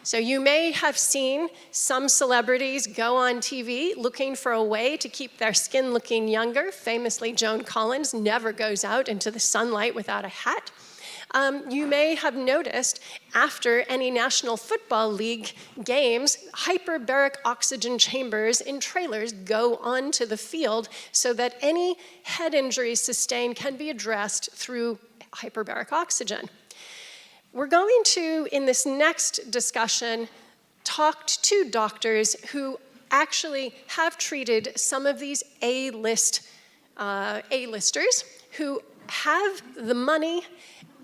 So you may have seen some celebrities go on TV looking for a way to keep their skin looking younger. Famously, Joan Collins never goes out into the sunlight without a hat. You may have noticed after any National Football League games, hyperbaric oxygen chambers in trailers go onto the field so that any head injuries sustained can be addressed through hyperbaric oxygen. We're going to, in this next discussion, talk to two doctors who actually have treated some of these A-listers who have the money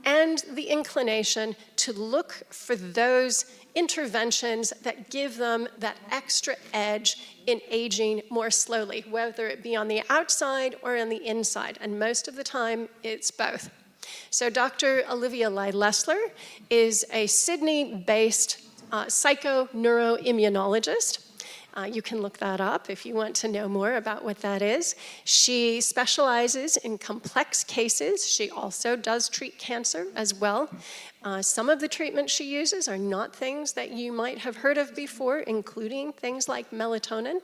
and the inclination to look for those interventions that give them that extra edge in aging more slowly, whether it be on the outside or on the inside, and most of the time it's both. So Dr. Olivia Lesslar is a Sydney-based psychoneuroimmunologist. You can look that up if you want to know more about what that is. She specializes in complex cases. She also does treat cancer as well. Some of the treatments she uses are not things that you might have heard of before, including things like melatonin.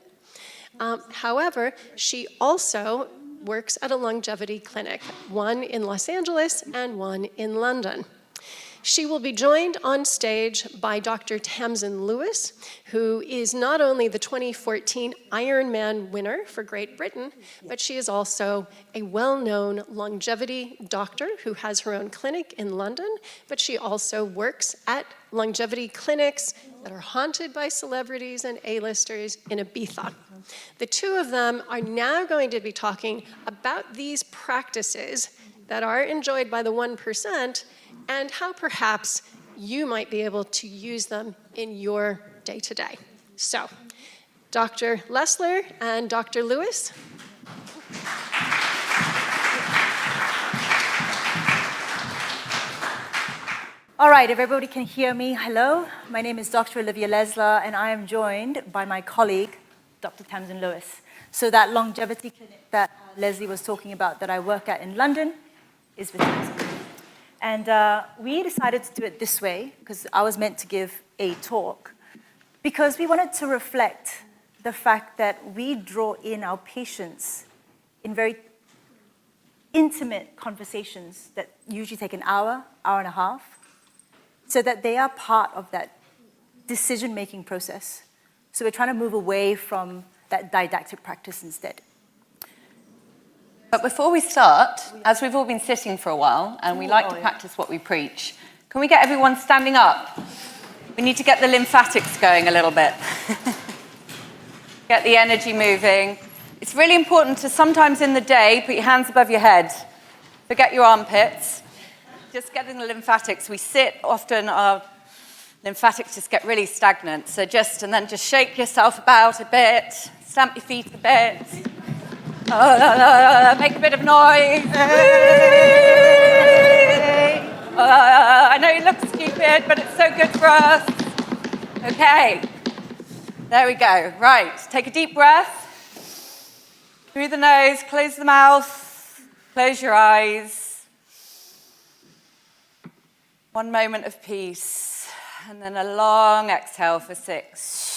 However, she also works at a longevity clinic, one in Los Angeles and one in London. She will be joined on stage by Dr. Tamsin Lewis, who is not only the 2014 Ironman winner for Great Britain, but she is also a well-known longevity doctor who has her own clinic in London, but she also works at longevity clinics that are haunted by celebrities and A-listers in Ibiza. The two of them are now going to be talking about these practices that are enjoyed by the 1% and how perhaps you might be able to use them in your day-to-day. So, Dr. Lesslar and Dr. Lewis. All right, if everybody can hear me, hello. My name is Dr. Olivia Lesslar, and I am joined by my colleague, Dr. Tamsin Lewis. So that longevity clinic that Leslie was talking about that I work at in London is with Tamsin. And we decided to do it this way, because I was meant to give a talk, because we wanted to reflect the fact that we draw in our patients in very intimate conversations that usually take an hour, hour and a half, so that they are part of that decision-making process. So we're trying to move away from that didactic practice instead. But before we start, as we've all been sitting for a while, and we like to practice what we preach, can we get everyone standing up? We need to get the lymphatics going a little bit. Get the energy moving. It's really important to sometimes in the day, put your hands above your head. Forget your armpits. Just getting the lymphatics. We sit, often our lymphatics just get really stagnant. So just shake yourself about a bit, stamp your feet a bit. Make a bit of noise. I know you look stupid, but it's so good for us. Okay, there we go. Right, take a deep breath. Through the nose, close the mouth, close your eyes. One moment of peace, and then a long exhale for 6.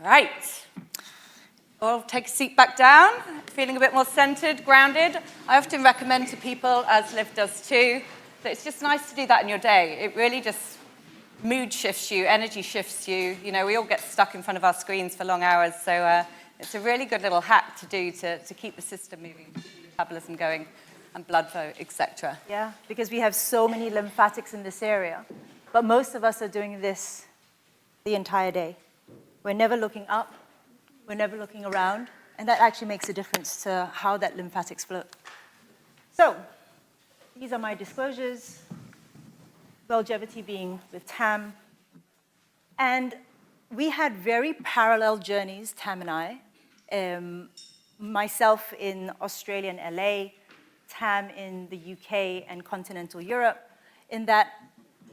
Right. Or take a seat back down, feeling a bit more centered, grounded. I often recommend to people, as Liv does too, that it's just nice to do that in your day. It really just mood shifts you, energy shifts you. You know, we all get stuck in front of our screens for long hours, so it's a really good little hack to do to keep the system moving, metabolism going, and blood flow, etc. Yeah, because we have so many lymphatics in this area, but most of us are doing this the entire day. We're never looking up, we're never looking around, and that actually makes a difference to how that lymphatics flow. So, these are my disclosures, Wellgevity being with Tam, and we had very parallel journeys, Tam and I, myself in Australia and LA, Tam in the UK and continental Europe, in that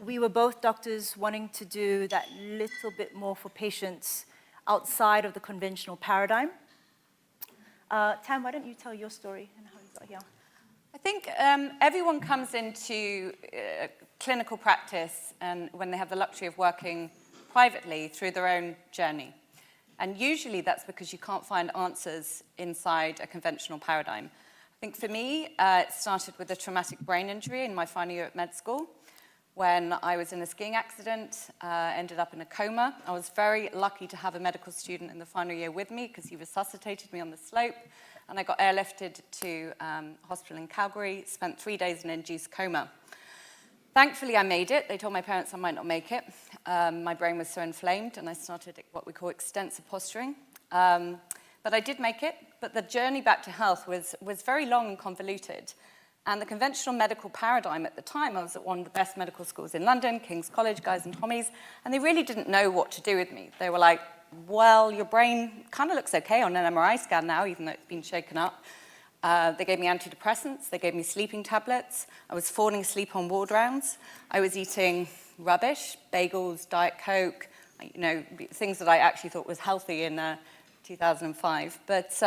we were both doctors wanting to do that little bit more for patients outside of the conventional paradigm. Tam, why don't you tell your story and how you got here? I think everyone comes into clinical practice and when they have the luxury of working privately through their own journey. And usually that's because you can't find answers inside a conventional paradigm. I think for me, it started with a traumatic brain injury in my final year at med school when I was in a skiing accident, ended up in a coma. I was very lucky to have a medical student in the final year with me because he resuscitated me on the slope, and I got airlifted to a hospital in Calgary, spent 3 days in induced coma. Thankfully, I made it. They told my parents I might not make it. My brain was so inflamed, and I started what we call extensive posturing. But I did make it, but the journey back to health was very long and convoluted. And the conventional medical paradigm at the time, I was at one of the best medical schools in London, King's College, Guy's and Tommy's, and they really didn't know what to do with me. They were like, well, your brain kind of looks okay on an MRI scan now, even though it's been shaken up. They gave me antidepressants, they gave me sleeping tablets. I was falling asleep on ward rounds. I was eating rubbish, bagels, Diet Coke, you know, things that I actually thought was healthy in 2005. But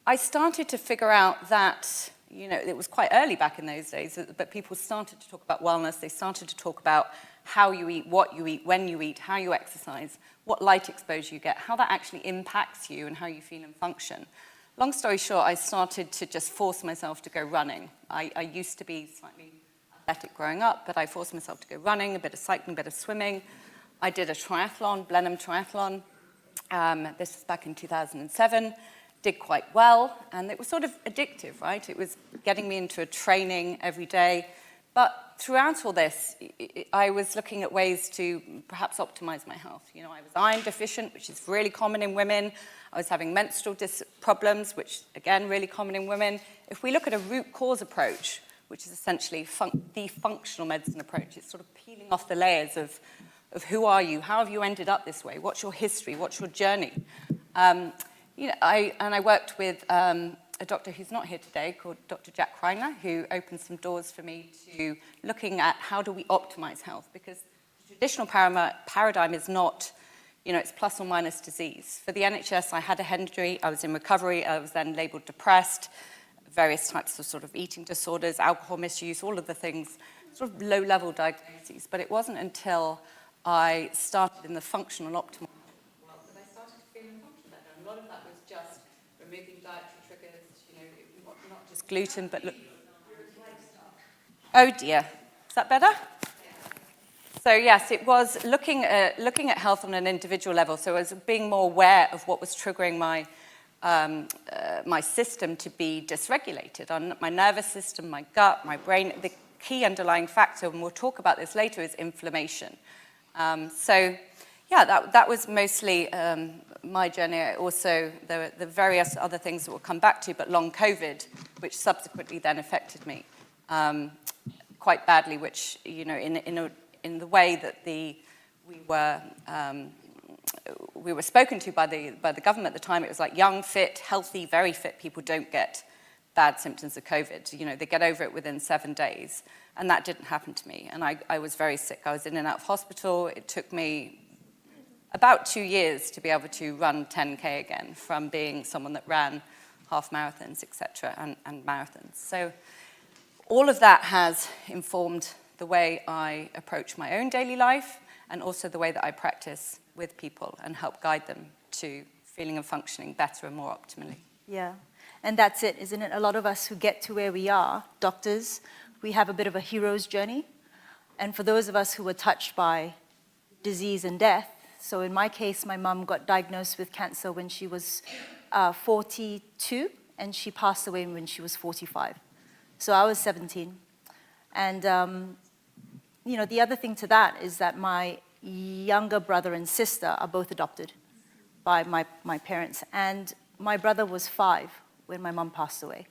I started to figure out that, you know, it was quite early back in those days, but people started to talk about wellness. They started to talk about how you eat, what you eat, when you eat, how you exercise, what light exposure you get, how that actually impacts you and how you feel and function. Long story short, I started to just force myself to go running. I used to be slightly athletic growing up, but I forced myself to go running, a bit of cycling, a bit of swimming. I did a triathlon, Blenheim Triathlon. This was back in 2007. Did quite well, and it was sort of addictive, right? It was getting me into a training every day. But throughout all this, I was looking at ways to perhaps optimize my health. You know, I was iron deficient, which is really common in women. I was having menstrual problems, which, again, really common in women. If we look at a root cause approach, which is essentially the functional medicine approach, it's sort of peeling off the layers of who are you, how have you ended up this way, what's your history, what's your journey? You know, I worked with a doctor who's not here today called Dr. Jack Kreiner, who opened some doors for me to looking at how do we optimize health, because the traditional paradigm is not, you know, it's plus or minus disease. For the NHS, I had a head injury, I was in recovery, I was then labeled depressed, various types of sort of eating disorders, alcohol misuse, all of the things, sort of low-level diagnoses. But it wasn't until I started in the functional optimal world that I started to feel and function better. And a lot of that was just removing dietary triggers, you know, not just gluten, but look. Oh dear, is that better? So yes, it was looking at health on an individual level. So I was being more aware of what was triggering my my system to be dysregulated, on my nervous system, my gut, my brain. The key underlying factor, and we'll talk about this later, is inflammation. So yeah, that was mostly my journey. Also, there were the various other things that we'll come back to, but long COVID, which subsequently then affected me quite badly, which, you know, in the way that we were spoken to by the government at the time. It was like young, fit, healthy, very fit people don't get bad symptoms of COVID. You know, they get over it within 7 days. And that didn't happen to me. And I was very sick. I was in and out of hospital. It took me about 2 years to be able to run 10K again, from being someone that ran half marathons, etc., and marathons. So all of that has informed the way I approach my own daily life, and also the way that I practice with people and help guide them to feeling and functioning better and more optimally. Yeah, and that's it, isn't it? A lot of us who get to where we are, doctors, we have a bit of a hero's journey. And for those of us who were touched by disease and death, so in my case, my mum got diagnosed with cancer when she was 42, and she passed away when she was 45. So I was 17. And, you know, the other thing to that is that my younger brother and sister are both adopted by my parents. And my brother was 5 when my mum passed away.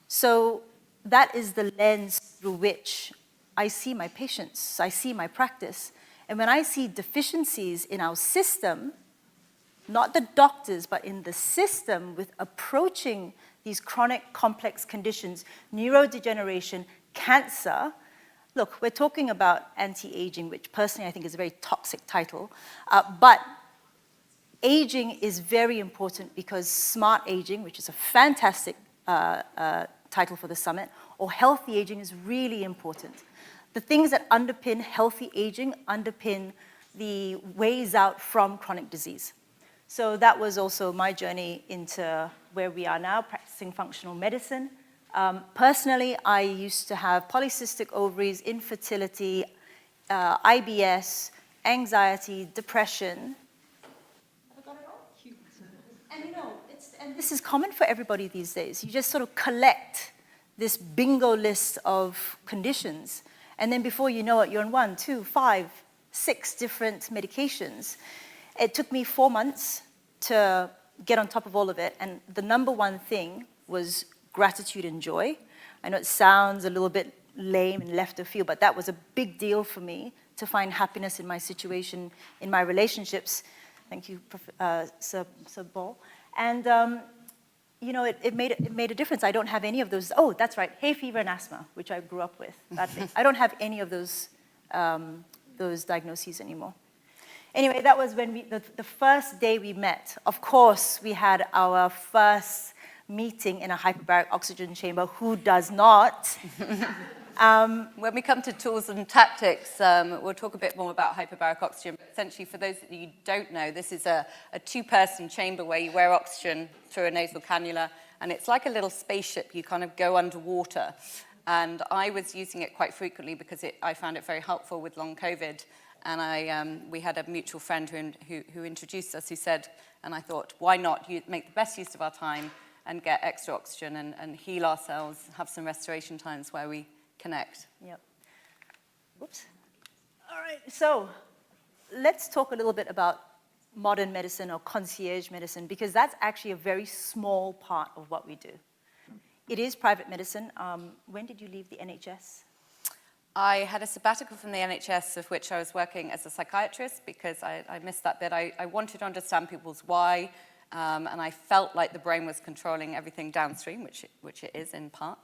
So that is the lens through which I see my patients, I see my practice. And when I see deficiencies in our system, not the doctors, but in the system with approaching these chronic complex conditions, neurodegeneration, cancer. Look, we're talking about anti-aging, which personally I think is a very toxic title, but aging is very important, because smart aging, which is a fantastic title for the summit, or healthy aging is really important. The things that underpin healthy aging underpin the ways out from chronic disease. So that was also my journey into where we are now, practicing functional medicine. Personally, I used to have polycystic ovaries, infertility, IBS, anxiety, depression. Have I got it all? And you know, and this is common for everybody these days. You just sort of collect this bingo list of conditions, and then before you know it, you're on 1, 2, 5, 6 different medications. It took me 4 months to get on top of all of it, and the number one thing was gratitude and joy. I know it sounds a little bit lame and left of field, but that was a big deal for me to find happiness in my situation, in my relationships. Thank you, Sir Ball. And you know, it made a difference. I don't have any of those. Oh, that's right, hay fever and asthma, which I grew up with. I don't have any of those diagnoses anymore. Anyway, that was when the first day we met. Of course, we had our first meeting in a hyperbaric oxygen chamber. Who does not? When we come to tools and tactics, we'll talk a bit more about hyperbaric oxygen. But essentially, for those that you don't know, this is a two-person chamber where you wear oxygen through a nasal cannula, and it's like a little spaceship. You kind of go underwater. And I was using it quite frequently because I found it very helpful with long COVID. And we had a mutual friend who introduced us, who said, and I thought, why not make the best use of our time and get extra oxygen and heal ourselves, have some restoration times where we connect. Yep. Oops. All right, so let's talk a little bit about modern medicine or concierge medicine, because that's actually a very small part of what we do. It is private medicine. When did you leave the NHS? I had a sabbatical from the NHS, of which I was working as a psychiatrist, because I missed that bit. I wanted to understand people's why, and I felt like the brain was controlling everything downstream, which it is in part.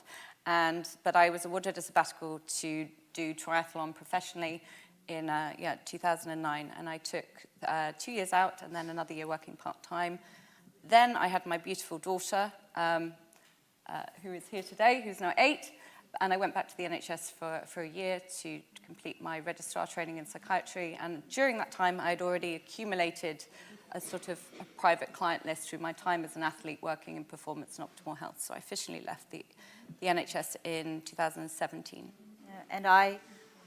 But I was awarded a sabbatical to do triathlon professionally in 2009, and I took 2 years out and then another year working part-time. Then I had my beautiful daughter, who is here today, who's now 8, and I went back to the NHS for a year to complete my registrar training in psychiatry, and during that time I had already accumulated a sort of a private client list through my time as an athlete working in performance and optimal health, so I officially left the NHS in 2017. Yeah, and I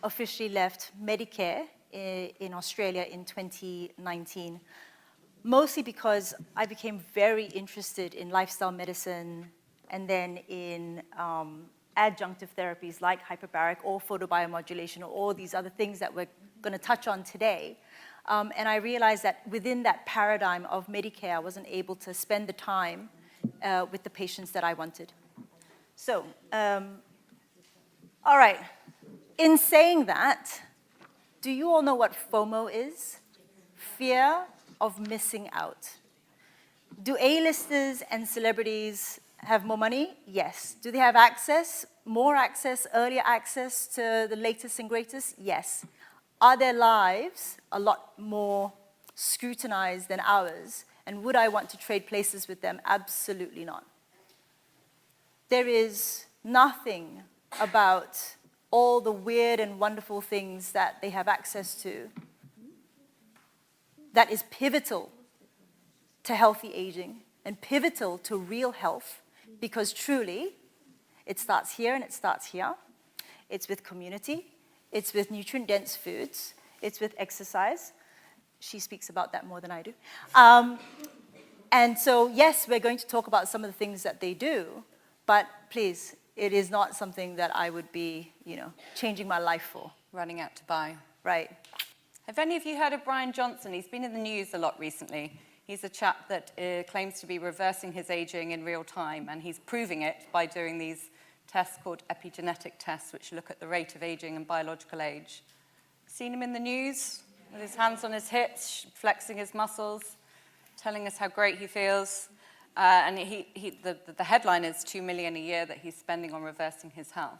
officially left Medicare in Australia in 2019, mostly because I became very interested in lifestyle medicine and then in adjunctive therapies like hyperbaric or photobiomodulation or all these other things that we're going to touch on today. And I realized that within that paradigm of Medicare, I wasn't able to spend the time with the patients that I wanted. So, all right. In saying that, do you all know what FOMO is? Fear of missing out. Do A-listers and celebrities have more money? Yes. Do they have access, more access, earlier access to the latest and greatest? Yes. Are their lives a lot more scrutinized than ours? And would I want to trade places with them? Absolutely not. There is nothing about all the weird and wonderful things that they have access to that is pivotal to healthy aging and pivotal to real health, because truly, it starts here and it starts here. It's with community. It's with nutrient-dense foods. It's with exercise. She speaks about that more than I do. And so, yes, we're going to talk about some of the things that they do, but please, it is not something that I would be, changing my life for. Running out to buy. Right. Have any of you heard of Brian Johnson? He's been in the news a lot recently. He's a chap that claims to be reversing his aging in real time, and he's proving it by doing these tests called epigenetic tests, which look at the rate of aging and biological age. Seen him in the news with his hands on his hips, flexing his muscles, telling us how great he feels. And the headline is $2 million a year that he's spending on reversing his health,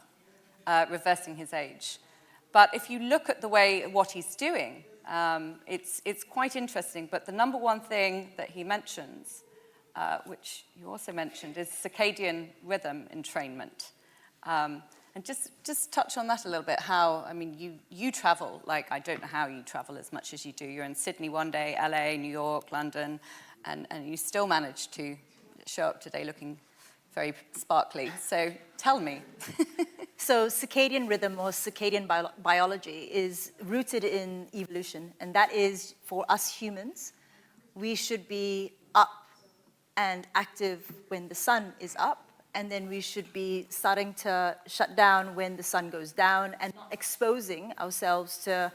reversing his age. But if you look at what he's doing, it's quite interesting. But the number one thing that he mentions which you also mentioned, is circadian rhythm entrainment. And just touch on that a little bit, how, I mean, you travel, like, I don't know how you travel as much as you do. You're in Sydney one day, LA, New York, London, and you still manage to show up today looking very sparkly. So tell me. So circadian rhythm or circadian biology is rooted in evolution, and that is for us humans, we should be up and active when the sun is up, and then we should be starting to shut down when the sun goes down and not exposing ourselves to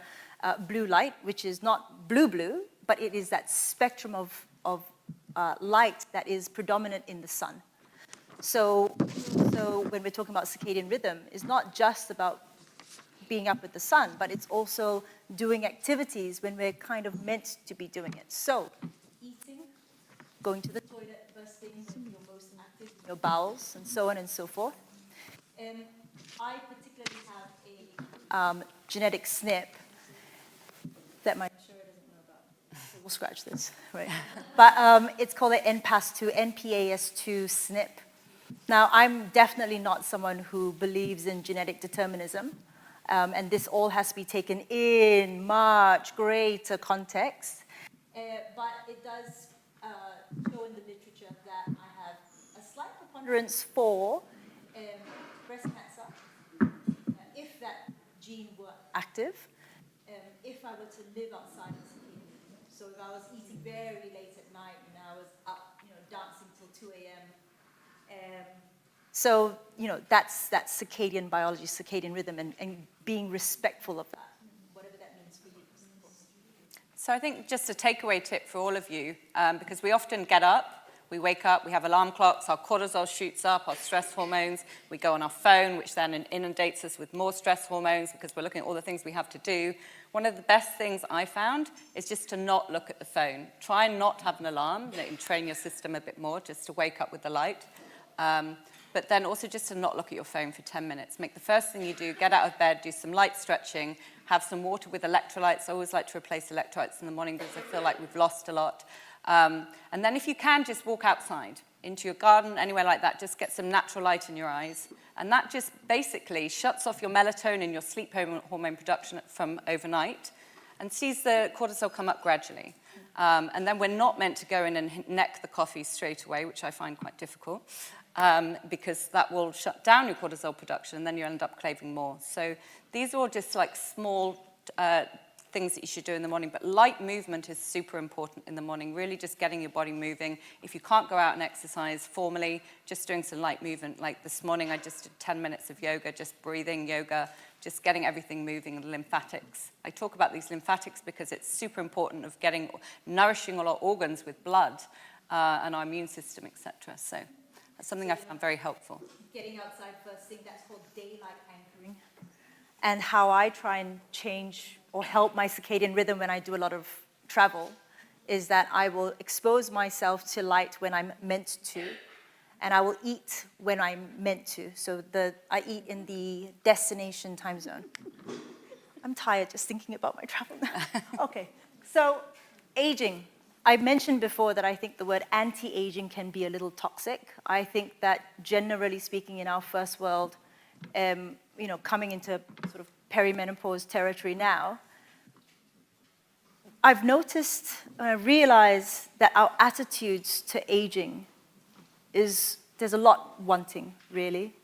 blue light, which is not blue, but it is that spectrum of light that is predominant in the sun. So when we're talking about circadian rhythm, it's not just about being up with the sun, but it's also doing activities when we're kind of meant to be doing it. So eating, going to the toilet first thing when you're most active in your bowels, and so on and so forth. I particularly have a genetic SNP that my shirt doesn't know about. So we'll scratch this, right? But it's called an NPAS2 SNP. Now, I'm definitely not someone who believes in genetic determinism, and this all has to be taken in much greater context. But it does show in the literature that I have a slight preponderance for breast cancer, if that gene were active, if I were to live outside of circadian rhythm. So if I was eating very late at night and I was up, dancing till 2 a.m., so, that's circadian biology, circadian rhythm, and being respectful of that, whatever that means for you. So I think just a takeaway tip for all of you, because we often get up, we wake up, we have alarm clocks, our cortisol shoots up, our stress hormones, we go on our phone, which then inundates us with more stress hormones because we're looking at all the things we have to do. One of the best things I found is just to not look at the phone. Try and not have an alarm, and train your system a bit more just to wake up with the light. But then also just to not look at your phone for 10 minutes. Make the first thing you do, get out of bed, do some light stretching, have some water with electrolytes. I always like to replace electrolytes in the morning because I feel like we've lost a lot. And then if you can, just walk outside into your garden, anywhere like that. Just get some natural light in your eyes. And that just basically shuts off your melatonin, your sleep hormone production from overnight, and sees the cortisol come up gradually. And then we're not meant to go in and neck the coffee straight away, which I find quite difficult, because that will shut down your cortisol production, and then you end up craving more. So these are all just like small things that you should do in the morning, but light movement is super important in the morning, really just getting your body moving. If you can't go out and exercise formally, just doing some light movement. Like this morning, I just did 10 minutes of yoga, just breathing yoga, just getting everything moving, and lymphatics. I talk about these lymphatics because it's super important of nourishing all our organs with blood and our immune system, etc. So that's something I found very helpful. Getting outside first thing, that's called daylight anchoring. And how I try and change or help my circadian rhythm when I do a lot of travel is that I will expose myself to light when I'm meant to, and I will eat when I'm meant to. So I eat in the destination time zone. I'm tired just thinking about my travel now. Okay, so aging. I mentioned before that I think the word anti-aging can be a little toxic. I think that generally speaking in our first world, coming into sort of perimenopause territory now, I've noticed and I realize that our attitudes to aging there's a lot wanting, really.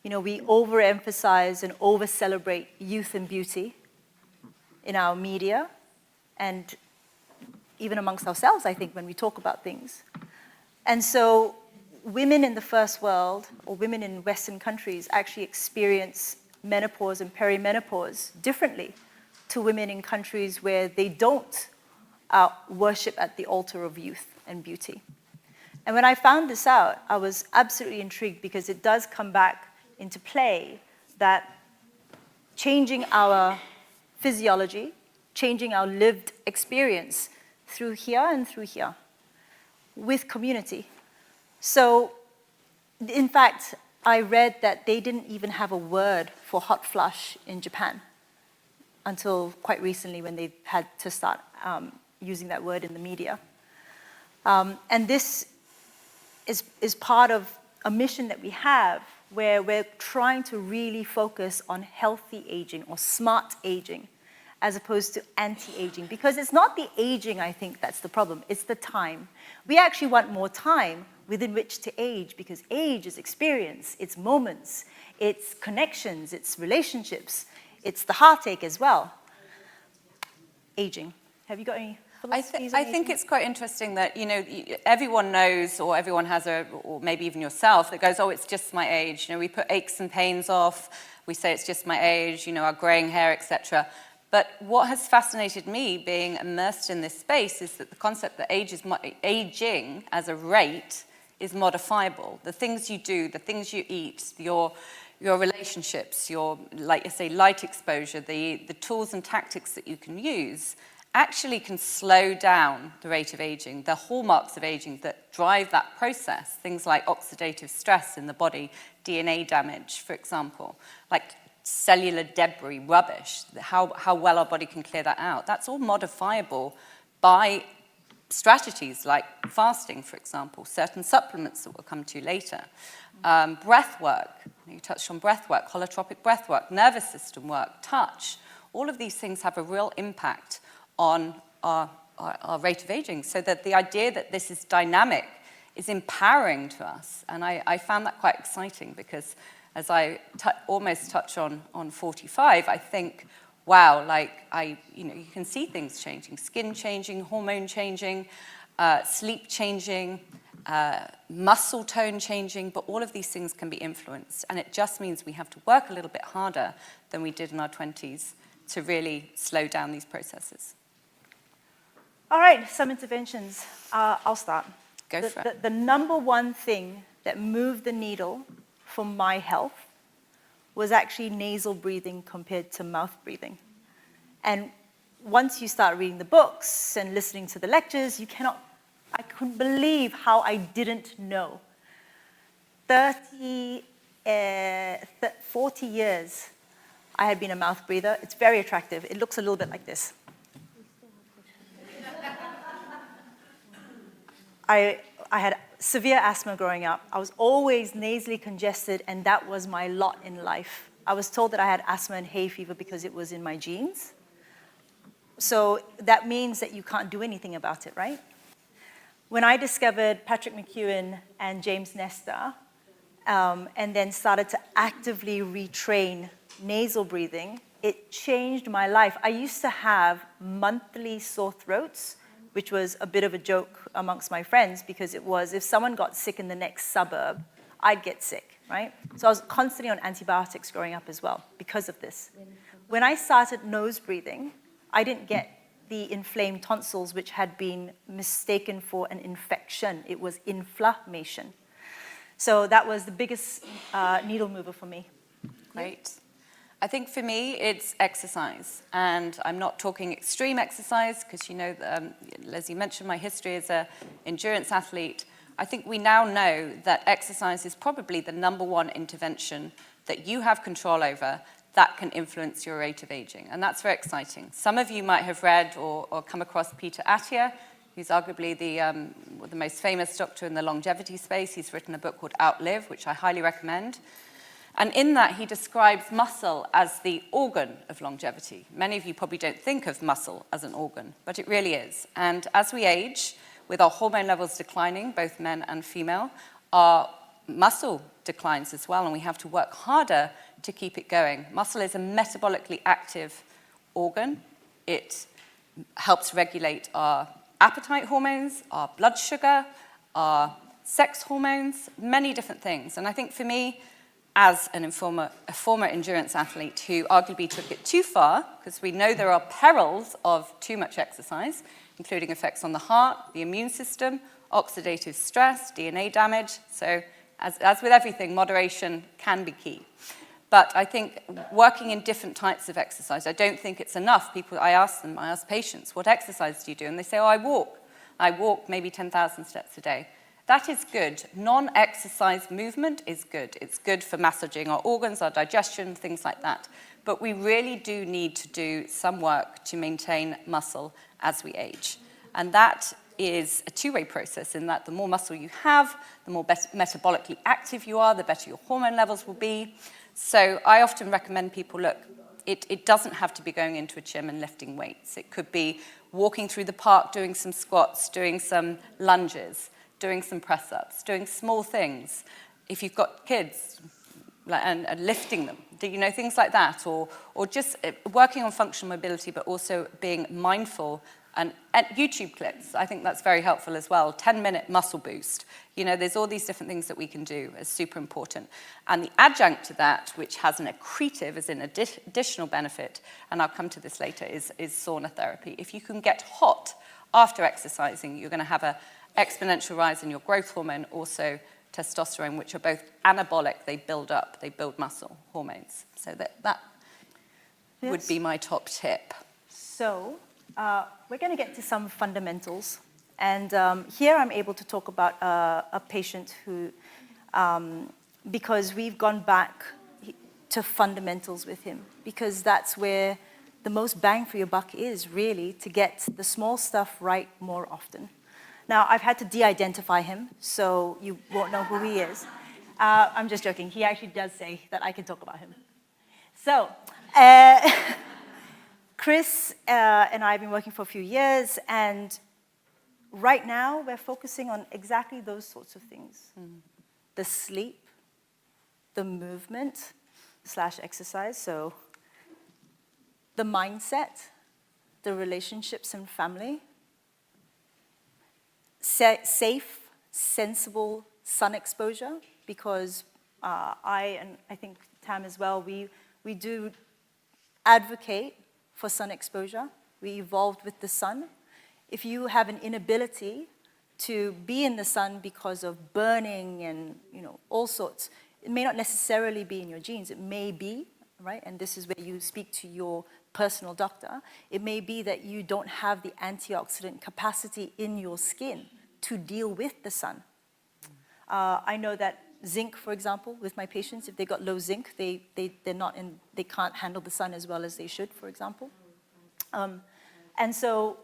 We overemphasize and over-celebrate youth and beauty in our media, and even amongst ourselves, I think, when we talk about things. And so women in the first world, or women in Western countries, actually experience menopause and perimenopause differently to women in countries where they don't worship at the altar of youth and beauty. And when I found this out, I was absolutely intrigued because it does come back into play that changing our physiology, changing our lived experience through here and through here with community. So, in fact, I read that they didn't even have a word for hot flush in Japan until quite recently when they had to start using that word in the media. And this is part of a mission that we have where we're trying to really focus on healthy aging or smart aging as opposed to anti-aging. Because it's not the aging, I think, that's the problem. It's the time. We actually want more time within which to age, because age is experience, it's moments, it's connections, it's relationships, it's the heartache as well. Aging. Have you got any philosophies on I think aging? it's quite interesting that, you know, everyone knows, or everyone has or maybe even yourself, that goes, oh, it's just my age. You know, we put aches and pains off, we say it's just my age, you know, our graying hair, etc. But what has fascinated me being immersed in this space is that the concept that aging as a rate is modifiable. The things you do, the things you eat, your relationships, your, like you say, light exposure, the tools and tactics that you can use actually can slow down the rate of aging. The hallmarks of aging that drive that process, things like oxidative stress in the body, DNA damage, for example, like cellular debris, rubbish, how well our body can clear that out. That's all modifiable by strategies like fasting, for example, certain supplements that we'll come to later. Breath work, you touched on breath work, holotropic breath work, nervous system work, touch. All of these things have a real impact on our rate of aging, so that the idea that this is dynamic is empowering to us. And I found that quite exciting, because as I almost touch on 45, I think, wow, like you know, you can see things changing, skin changing, hormone changing, sleep changing, muscle tone changing, but all of these things can be influenced. And it just means we have to work a little bit harder than we did in our 20s to really slow down these processes. All right, some interventions. I'll start. Go for it. The number one thing that moved the needle for my health was actually nasal breathing compared to mouth breathing. And once you start reading the books and listening to the lectures, I couldn't believe how I didn't know. 40 years I had been a mouth breather. It's very attractive. It looks a little bit like this. I had severe asthma growing up. I was always nasally congested, and that was my lot in life. I was told that I had asthma and hay fever because it was in my genes. So that means that you can't do anything about it, right? When I discovered Patrick McEwen and James Nestor, and then started to actively retrain nasal breathing, it changed my life. I used to have monthly sore throats, which was a bit of a joke amongst my friends, because it was, if someone got sick in the next suburb, I'd get sick, right? So I was constantly on antibiotics growing up as well because of this. When I started nose breathing, I didn't get the inflamed tonsils, which had been mistaken for an infection. It was inflammation. So that was the biggest needle mover for me. Great. I think for me, it's exercise. And I'm not talking extreme exercise, because you know, Leslie mentioned my history as an endurance athlete. I think we now know that exercise is probably the number one intervention that you have control over that can influence your rate of aging. And that's very exciting. Some of you might have read or come across Peter Attia, who's arguably the most famous doctor in the longevity space. He's written a book called Outlive, which I highly recommend. And in that, he describes muscle as the organ of longevity. Many of you probably don't think of muscle as an organ, but it really is. And as we age, with our hormone levels declining, both men and female, our muscle declines as well, and we have to work harder to keep it going. Muscle is a metabolically active organ. It helps regulate our appetite hormones, our blood sugar, our sex hormones, many different things. And I think for me, as a former endurance athlete who arguably took it too far, because we know there are perils of too much exercise, including effects on the heart, the immune system, oxidative stress, DNA damage. So as with everything, moderation can be key. But I think working in different types of exercise, I don't think it's enough. I ask patients, what exercise do you do? And they say, oh, I walk. I walk maybe 10,000 steps a day. That is good. Non-exercise movement is good. It's good for massaging our organs, our digestion, things like that. But we really do need to do some work to maintain muscle as we age. And that is a two-way process in that the more muscle you have, the more metabolically active you are, the better your hormone levels will be. So I often recommend people, look, it doesn't have to be going into a gym and lifting weights. It could be walking through the park, doing some squats, doing some lunges, doing some press-ups, doing small things. If you've got kids, and lifting them, things like that, or just working on functional mobility, but also being mindful. And YouTube clips, I think that's very helpful as well. 10-minute muscle boost. There's all these different things that we can do as super important. And the adjunct to that, which has an accretive, as in additional benefit, and I'll come to this later, is sauna therapy. If you can get hot after exercising, you're going to have an exponential rise in your growth hormone, also testosterone, which are both anabolic, they build muscle hormones. So that would be my top tip. So we're going to get to some fundamentals. And here I'm able to talk about a patient who, because we've gone back to fundamentals with him, because that's where the most bang for your buck is, really, to get the small stuff right more often. Now, I've had to de-identify him, so you won't know who he is. I'm just joking. He actually does say that I can talk about him. So, Chris and I have been working for a few years, and right now we're focusing on exactly those sorts of things. The sleep, the movement / exercise, so the mindset, the relationships and family, safe, sensible sun exposure, because I think Tam as well, we do advocate for sun exposure. We evolved with the sun. If you have an inability to be in the sun because of burning and all sorts, it may not necessarily be in your genes. It may be, right? And this is where you speak to your personal doctor. It may be that you don't have the antioxidant capacity in your skin to deal with the sun. I know that zinc, for example, with my patients, if they got low zinc, they can't handle the sun as well as they should, for example. And so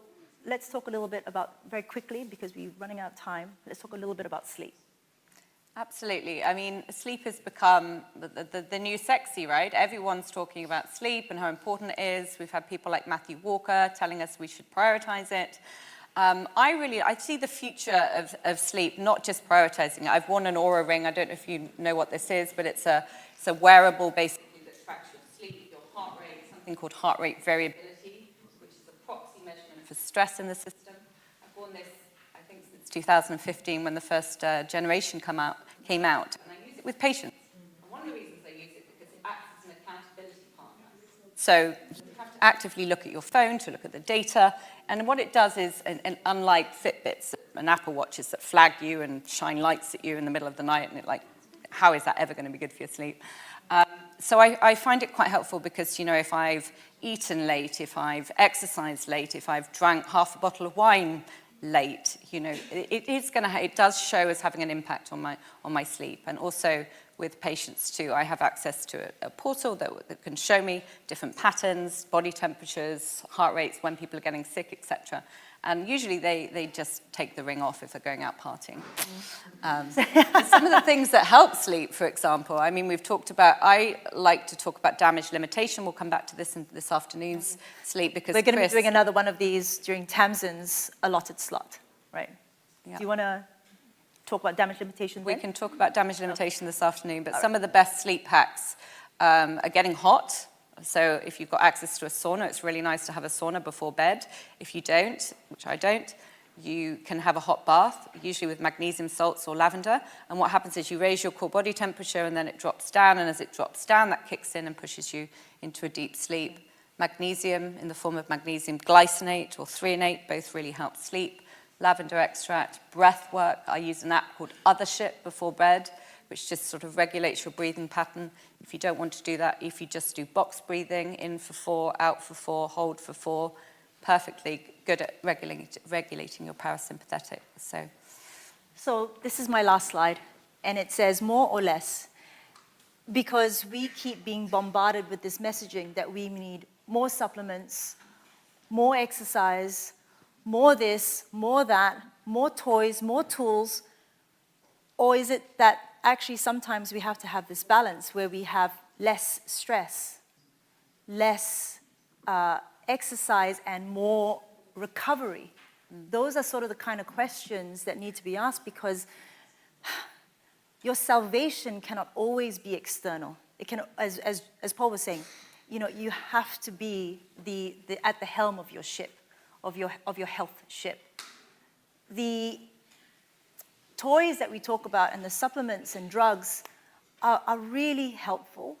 let's talk a little bit about, very quickly, because we're running out of time, let's talk a little bit about sleep. Absolutely. I mean, sleep has become the new sexy, right? Everyone's talking about sleep and how important it is. We've had people like Matthew Walker telling us we should prioritize it. I see the future of sleep, not just prioritizing it. I've worn an Oura ring. I don't know if you know what this is, but it's a wearable, basically, that tracks your sleep, your heart rate, something called heart rate variability, which is a proxy measurement for stress in the system. I've worn this, I think, since 2015, when the first generation came out, and I use it with patients. And one of the reasons I use it is because it acts as an accountability partner. So you have to actively look at your phone to look at the data, and what it does is, and unlike Fitbits and Apple Watches that flag you and shine lights at you in the middle of the night, and how is that ever going to be good for your sleep? So I find it quite helpful because, if I've eaten late, if I've exercised late, if I've drank half a bottle of wine late, it does show as having an impact on my sleep. And also with patients too, I have access to a portal that can show me different patterns, body temperatures, heart rates, when people are getting sick, etc. And usually they just take the ring off if they're going out partying. Some of the things that help sleep, for example, I mean, I like to talk about damage limitation. We'll come back to this in this afternoon's sleep, because we're going to be doing another one of these during Tamsin's allotted slot, right? Yeah. Do you want to talk about damage limitation then? We can talk about damage limitation this afternoon, but some of the best sleep hacks are getting hot. So if you've got access to a sauna, it's really nice to have a sauna before bed. If you don't, which I don't, you can have a hot bath, usually with magnesium salts or lavender. And what happens is you raise your core body temperature and then it drops down. And as it drops down, that kicks in and pushes you into a deep sleep. Magnesium in the form of magnesium glycinate or threonate both really help sleep. Lavender extract, breath work. I use an app called Othership before bed, which just sort of regulates your breathing pattern. If you don't want to do that, if you just do box breathing, in for 4, out for 4, hold for 4, perfectly good at regulating your parasympathetic. So this is my last slide, and it says more or less, because we keep being bombarded with this messaging that we need more supplements, more exercise, more this, more that, more toys, more tools? Or is it that actually sometimes we have to have this balance where we have less stress, less exercise, and more recovery? Those are sort of the kind of questions that need to be asked, because your salvation cannot always be external. It can, as Paul was saying, you have to be at the helm of your ship, of your health ship. The toys that we talk about and the supplements and drugs are really helpful,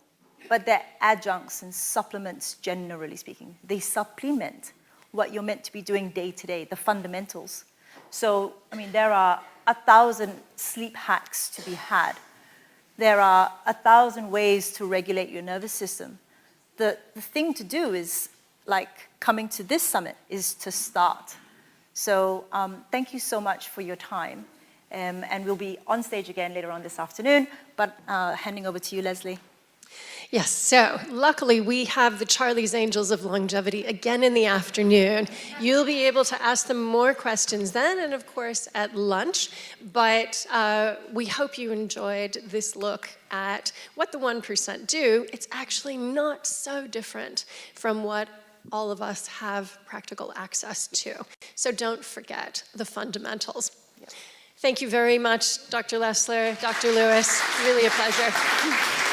but they're adjuncts and supplements, generally speaking. They supplement what you're meant to be doing day to day, the fundamentals. So, there are 1,000 sleep hacks to be had. There are 1,000 ways to regulate your nervous system. The thing to do is, like coming to this summit, is to start. So thank you so much for your time. And we'll be on stage again later on this afternoon, but handing over to you, Leslie. Yes, so luckily we have the Charlie's Angels of Longevity again in the afternoon. You'll be able to ask them more questions then, and of course at lunch. But we hope you enjoyed this look at what the 1% do. It's actually not so different from what all of us have practical access to. So don't forget the fundamentals. Yep. Thank you very much, Dr. Lesslar, Dr. Lewis. Really a pleasure.